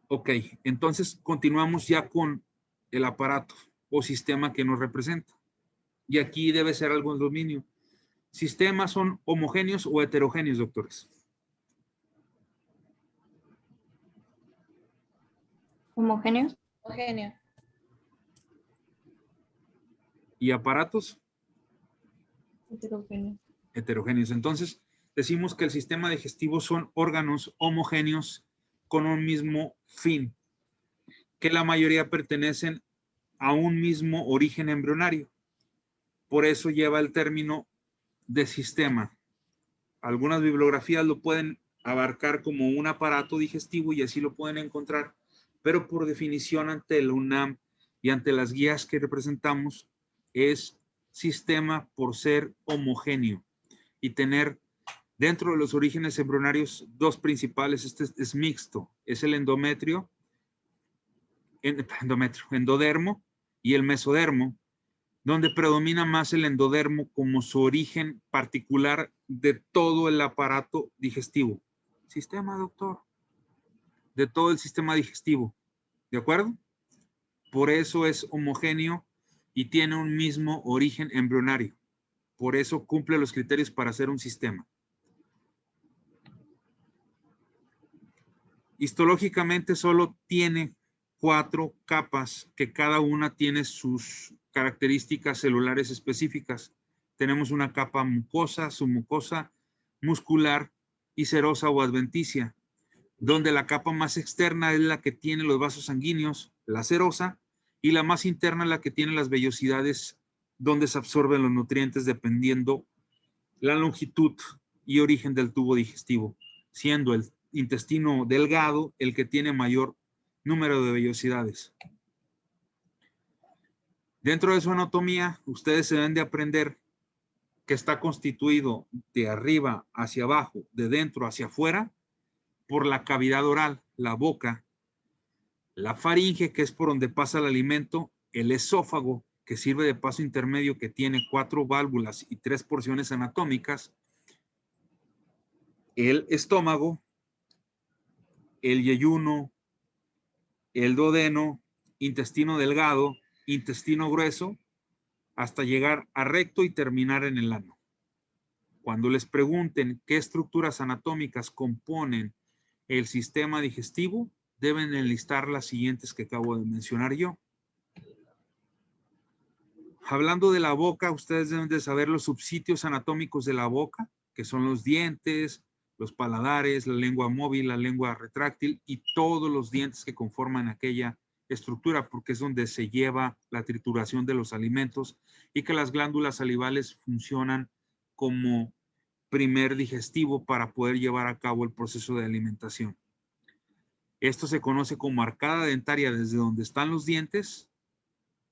Ok, entonces continuamos ya con el aparato o sistema que nos representa. Y aquí debe ser algo en dominio. ¿Sistemas son homogéneos o heterogéneos, doctores? ¿Homogéneos? Homogéneo. ¿Y aparatos? Heterogéneo. Heterogéneos. Entonces, decimos que el sistema digestivo son órganos homogéneos con un mismo fin, que la mayoría pertenecen a un mismo origen embrionario. Por eso lleva el término de sistema. Algunas bibliografías lo pueden abarcar como un aparato digestivo y así lo pueden encontrar, pero por definición ante el UNAM y ante las guías que representamos, es sistema por ser homogéneo y tener dentro de los orígenes embrionarios dos principales. Este es mixto, es el endodermo y el mesodermo, donde predomina más el endodermo como su origen particular de todo el aparato digestivo. Sistema, doctor. De todo el sistema digestivo. ¿De acuerdo? Por eso es homogéneo y tiene un mismo origen embrionario. Por eso cumple los criterios para ser un sistema. Histológicamente solo tiene 4 capas que cada una tiene sus características celulares específicas. Tenemos una capa mucosa, submucosa, muscular y serosa o adventicia, donde la capa más externa es la que tiene los vasos sanguíneos, la serosa, y la más interna es la que tiene las vellosidades donde se absorben los nutrientes dependiendo la longitud y origen del tubo digestivo, siendo el intestino delgado el que tiene mayor número de vellosidades. Dentro de su anatomía, ustedes se deben de aprender que está constituido de arriba hacia abajo, de dentro hacia afuera, por la cavidad oral, la boca, la faringe, que es por donde pasa el alimento, el esófago, que sirve de paso intermedio, que tiene 4 válvulas y 3 porciones anatómicas, el estómago, el yeyuno, el duodeno, intestino delgado, intestino grueso, hasta llegar a recto y terminar en el ano. Cuando les pregunten qué estructuras anatómicas componen el sistema digestivo, deben enlistar las siguientes que acabo de mencionar yo. Hablando de la boca, ustedes deben de saber los subsitios anatómicos de la boca, que son los dientes, los paladares, la lengua móvil, la lengua retráctil y todos los dientes que conforman aquella estructura, porque es donde se lleva la trituración de los alimentos y que las glándulas salivales funcionan como primer digestivo para poder llevar a cabo el proceso de alimentación. Esto se conoce como arcada dentaria desde donde están los dientes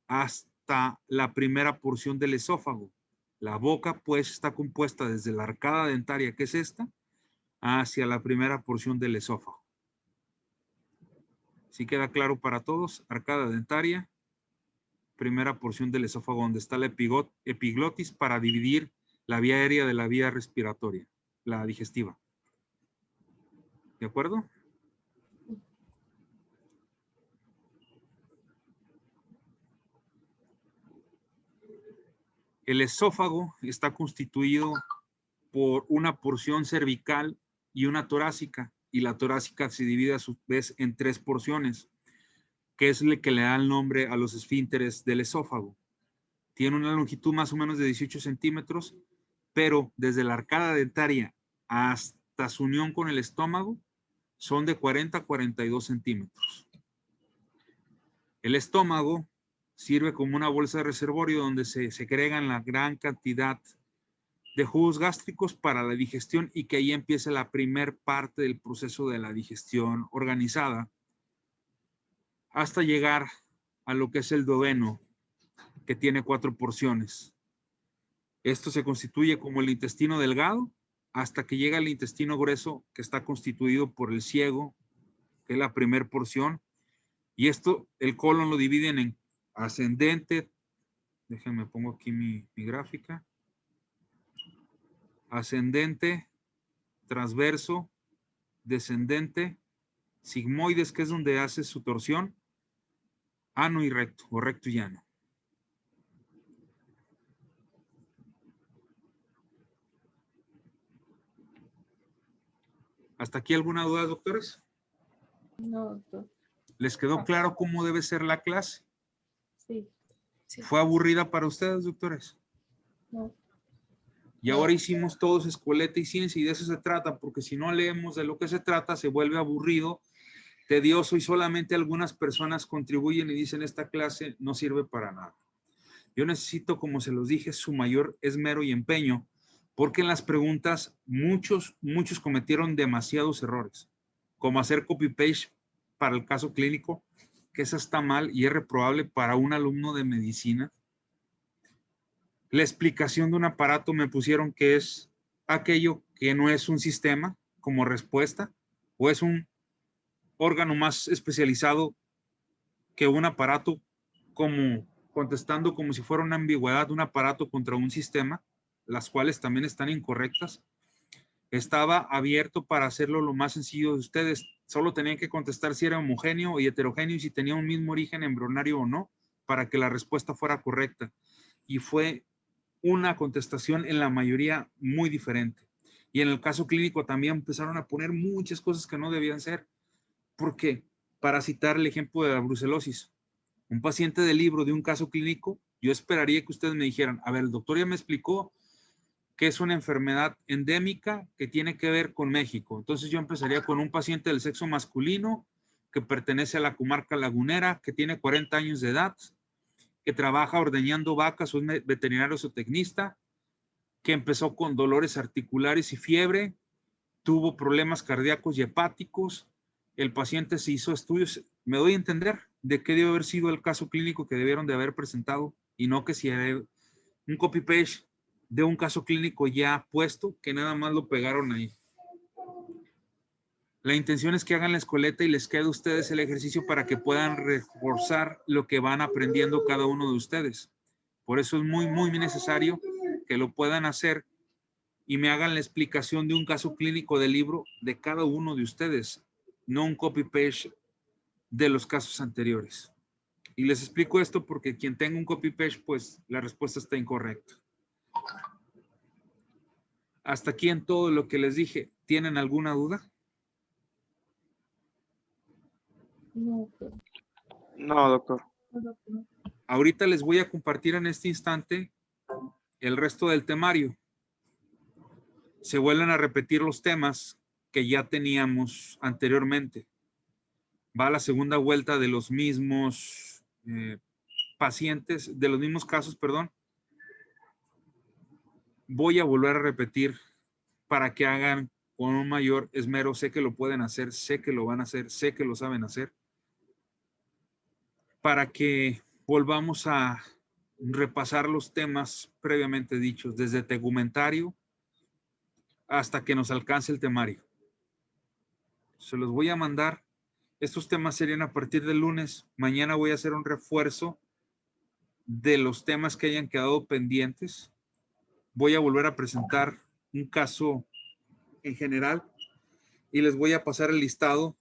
hasta la primera porción del esófago. La boca pues está compuesta desde la arcada dentaria, que es esta, hacia la primera porción del esófago. ¿Sí queda claro para todos? Arcada dentaria, primera porción del esófago donde está la epiglotis para dividir la vía aérea de la vía respiratoria, la digestiva. ¿De acuerdo? El esófago está constituido por una porción cervical y una torácica, y la torácica se divide a su vez en 3 porciones, que es el que le da el nombre a los esfínteres del esófago. Tiene una longitud más o menos de 18 centímetros, pero desde la arcada dentaria hasta su unión con el estómago son de 40 a 42 centímetros. El estómago sirve como una bolsa de reservorio donde se segregan la gran cantidad de jugos gástricos para la digestión y que ahí empieza la primer parte del proceso de la digestión organizada hasta llegar a lo que es el duodeno, que tiene 4 porciones. Esto se constituye como el intestino delgado hasta que llega al intestino grueso, que está constituido por el ciego, que es la primera porción. Y esto, el colon lo dividen en ascendente. Déjenme pongo aquí mi gráfica. Ascendente, transverso, descendente, sigmoides, que es donde hace su torsión, ano y recto, o recto y ano. ¿Hasta aquí alguna duda, doctores? No, doctor. ¿Les quedó claro cómo debe ser la clase? Sí. ¿Fue aburrida para ustedes, doctores? No. Y ahora hicimos todos escueleta y ciencia y de eso se trata, porque si no leemos de lo que se trata, se vuelve aburrido, tedioso y solamente algunas personas contribuyen y dicen esta clase no sirve para nada. Yo necesito, como se los dije, su mayor esmero y empeño, porque en las preguntas muchos cometieron demasiados errores, como hacer copy-paste para el caso clínico, que eso está mal y es reprobable para un alumno de medicina. La explicación de un aparato me pusieron que es aquello que no es un sistema como respuesta o es un órgano más especializado que un aparato, como contestando como si fuera una ambigüedad de un aparato contra un sistema, las cuales también están incorrectas. Estaba abierto para hacerlo lo más sencillo de ustedes. Solo tenían que contestar si era homogéneo y heterogéneo y si tenía un mismo origen embrionario o no, para que la respuesta fuera correcta. Y fue una contestación en la mayoría muy diferente. Y en el caso clínico también empezaron a poner muchas cosas que no debían ser. ¿Por qué? Para citar el ejemplo de la brucelosis. Un paciente del libro de un caso clínico, yo esperaría que ustedes me dijeran, a ver, el doctor ya me explicó que es una enfermedad endémica que tiene que ver con México. Entonces yo empezaría con un paciente del sexo masculino que pertenece a la comarca lagunera, que tiene 40 años de edad, que trabaja ordeñando vacas, o es veterinario zootecnista, que empezó con dolores articulares y fiebre, tuvo problemas cardíacos y hepáticos, el paciente se hizo estudios, me doy a entender de qué debe haber sido el caso clínico que debieron de haber presentado y no que si era un copy-paste de un caso clínico ya puesto que nada más lo pegaron ahí. La intención es que hagan la escueleta y les quede a ustedes el ejercicio para que puedan reforzar lo que van aprendiendo cada uno de ustedes. Por eso es muy necesario que lo puedan hacer y me hagan la explicación de un caso clínico del libro de cada uno de ustedes, no un copy-paste de los casos anteriores. Y les explico esto porque quien tenga un copy-paste, pues la respuesta está incorrecta. Hasta aquí en todo lo que les dije. ¿Tienen alguna duda? No, No, doctor. doctor. Ahorita les voy a compartir en este instante el resto del temario. Se vuelven a repetir los temas que ya teníamos anteriormente. Va a la segunda vuelta de los mismos pacientes, de los mismos casos, perdón. Voy a volver a repetir para que hagan con un mayor esmero. Sé que lo pueden hacer, sé que lo van a hacer, sé que lo saben hacer. Para que volvamos a repasar los temas previamente dichos, desde tegumentario hasta que nos alcance el temario. Se los voy a mandar. Estos temas serían a partir del lunes. Mañana voy a hacer un refuerzo de los temas que hayan quedado pendientes. Voy a volver a presentar un caso en general y les voy a pasar el listado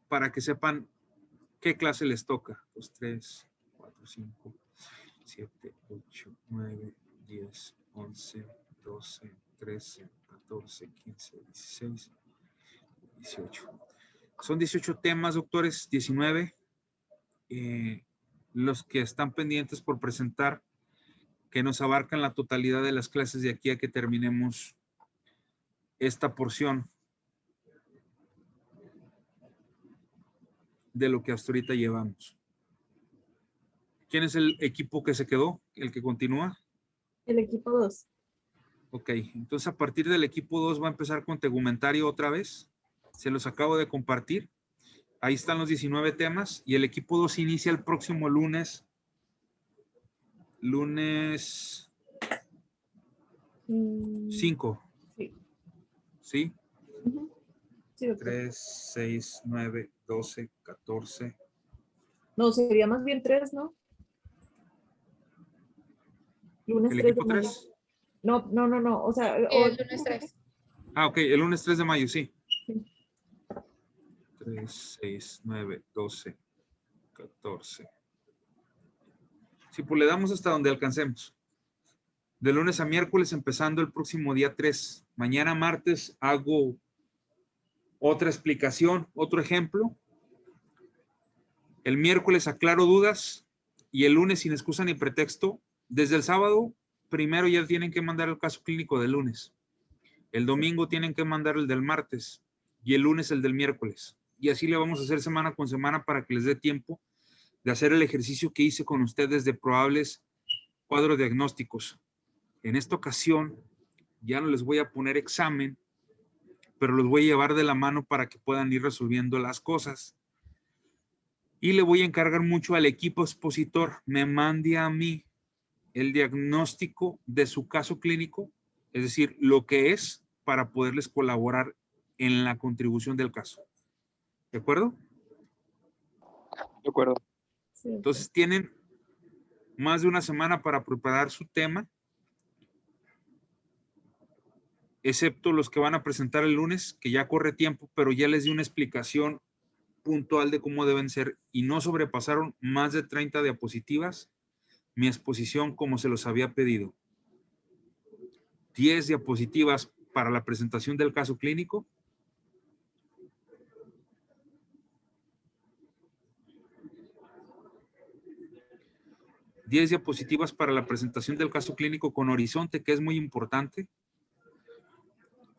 para que sepan qué clase les toca. 2, 3, 4, 5. 7, 8, 9, 10, 11, 12, 13, 14, 15, 16, 18. Son 18 temas, doctores, 19. Los que están pendientes por presentar, que nos abarcan la totalidad de las clases de aquí a que terminemos esta porción de lo que hasta ahorita llevamos. ¿Quién es el equipo que se quedó? ¿El que continúa? El equipo 2. Ok, entonces a partir del equipo 2 va a empezar con tegumentario otra vez. Se los acabo de compartir. Ahí están los 19 temas y el equipo 2 inicia el próximo lunes. Lunes 5. Sí. ¿Sí? Sí, doctor. 3, 6, 9, 12, 14. No, sería más bien 3, ¿no? Lunes ¿El 3 equipo de mayo. 3? No. O sea, El lunes 3. Ah, ok, el lunes 3 de mayo, sí. Sí. 3, 6, 9, 12, 14. Sí, pues le damos hasta donde alcancemos. De lunes a miércoles, empezando el próximo día 3. Mañana martes hago otra explicación, otro ejemplo. El miércoles aclaro dudas y el lunes, sin excusa ni pretexto, desde el sábado, primero ya tienen que mandar el caso clínico del lunes. El domingo tienen que mandar el del martes y el lunes el del miércoles. Y así le vamos a hacer semana con semana para que les dé tiempo de hacer el ejercicio que hice con ustedes de probables cuadros diagnósticos. En esta ocasión ya no les voy a poner examen, pero los voy a llevar de la mano para que puedan ir resolviendo las cosas. Y le voy a encargar mucho al equipo expositor, me mande a mí el diagnóstico de su caso clínico, es decir, lo que es para poderles colaborar en la contribución del caso. ¿De acuerdo? De acuerdo. Sí. Entonces tienen más de una semana para preparar su tema, excepto los que van a presentar el lunes, que ya corre tiempo, pero ya les di una explicación puntual de cómo deben ser y no sobrepasaron más de 30 diapositivas mi exposición como se los había pedido. 10 diapositivas para la presentación del caso clínico. Diapositivas para la presentación del caso clínico con horizonte, que es muy importante.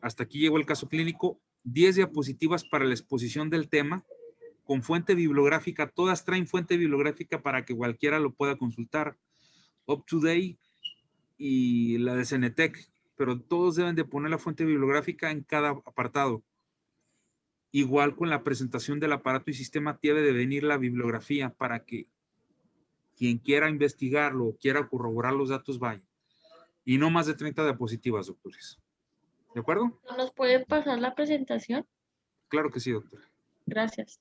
Hasta aquí llegó el caso clínico. 10 diapositivas para la exposición del tema con fuente bibliográfica. Todas traen fuente bibliográfica para que cualquiera lo pueda consultar. UpToDate y la de Cenetec, pero todos deben de poner la fuente bibliográfica en cada apartado. Igual con la presentación del aparato y sistema debe de venir la bibliografía para que quien quiera investigarlo o quiera corroborar los datos vaya. Y no más de 30 diapositivas, doctores. ¿De acuerdo? ¿Nos pueden pasar la presentación? Claro que sí, doctor. Gracias.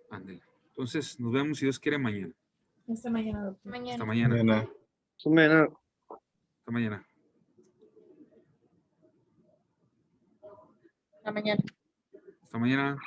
Ándale. Entonces, nos vemos si Dios quiere mañana. Hasta mañana, doctor. Mañana. Hasta mañana. Mañana. Hasta mañana. Hasta mañana. Hasta mañana.